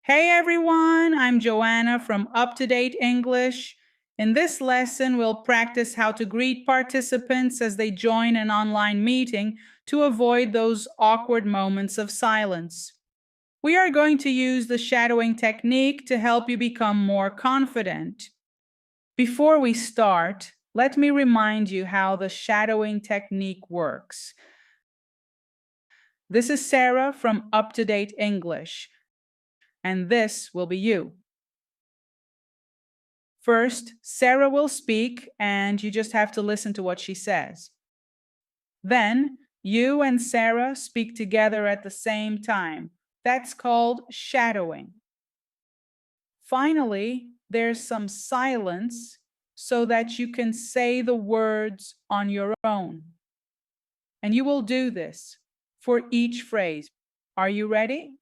Hey everyone, I'm Joanna from Up to Date English. In this lesson, we'll practice how to greet participants as they join an online meeting to avoid those awkward moments of silence. We are going to use the shadowing technique to help you become more confident. Before we start, let me remind you how the shadowing technique works. This is Sarah from Up to Date English, and this will be you. First, Sarah will speak, and you just have to listen to what she says. Then, you and Sarah speak together at the same time. That's called shadowing. Finally, there's some silence so that you can say the words on your own. And you will do this for each phrase. Are you ready?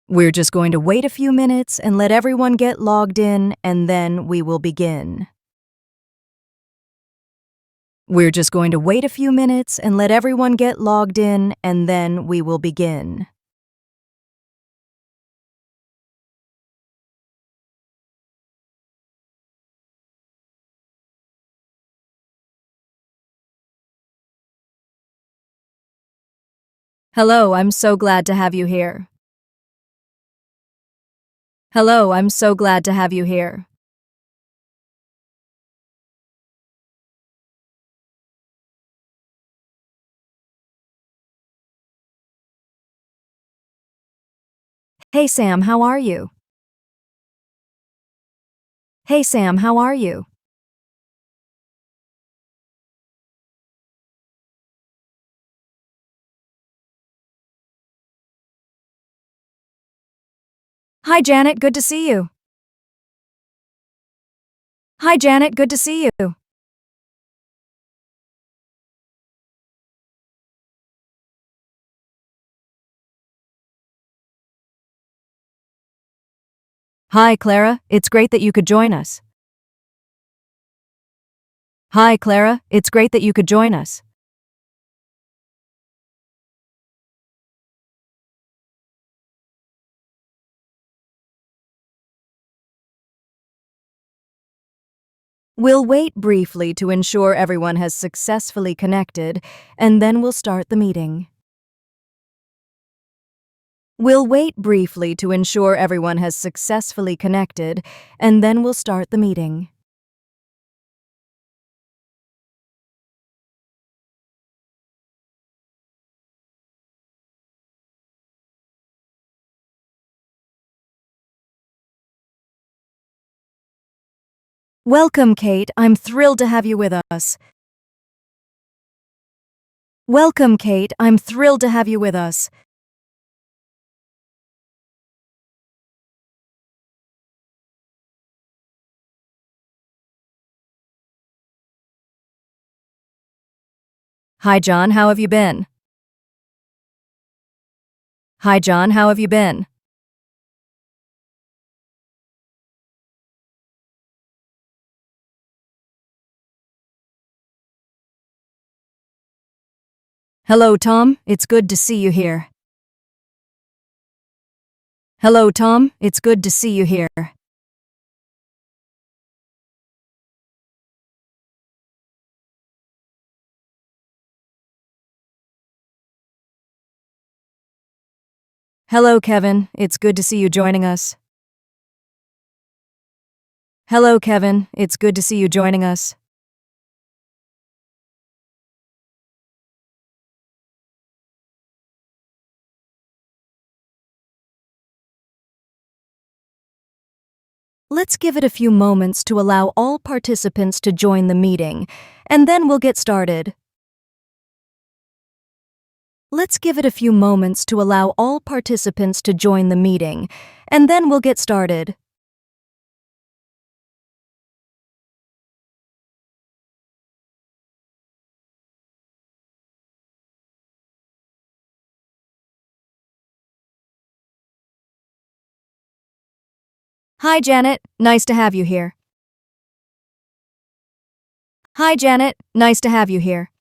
We're just going to wait a few minutes and let everyone get logged in, and then we will begin. We're just going to wait a few minutes and let everyone get logged in, and then we will begin. Hello, I'm so glad to have you here. Hello, I'm so glad to have you here. Hey Sam, how are you? Hey Sam, how are you? Hi Janet, good to see you. Hi Janet, good to see you. Hi Clara, it's great that you could join us. Hi Clara, it's great that you could join us. We'll wait briefly to ensure everyone has successfully connected, and then we'll start the meeting. We'll wait briefly to ensure everyone has successfully connected, and then we'll start the meeting. Welcome, Kate. I'm thrilled to have you with us. Welcome, Kate. I'm thrilled to have you with us. Hi, John. How have you been? Hi, John. How have you been? Hello, Tom. It's good to see you here. Hello, Tom. It's good to see you here. Hello, Kevin. It's good to see you joining us. Hello, Kevin. It's good to see you joining us. Let's give it a few moments to allow all participants to join the meeting, and then we'll get started. Let's give it a few moments to allow all participants to join the meeting, and then we'll get started. Hi, Janet. Nice to have you here. Hi, Janet. Nice to have you here.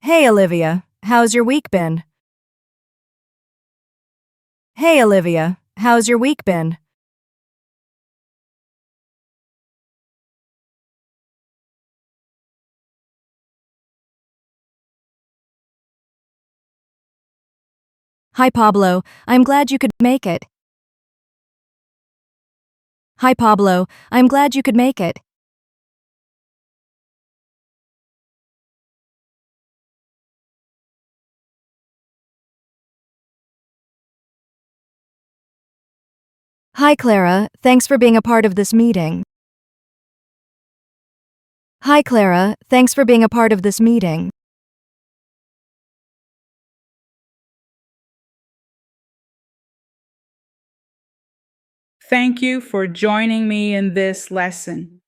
Hey, Olivia. How's your week been? Hey, Olivia. How's your week been? Hi, Pablo. I'm glad you could make it. Hi, Pablo. I'm glad you could make it. Hi, Clara. Thanks for being a part of this meeting. Hi, Clara. Thanks for being a part of this meeting. Thank you for joining me in this lesson.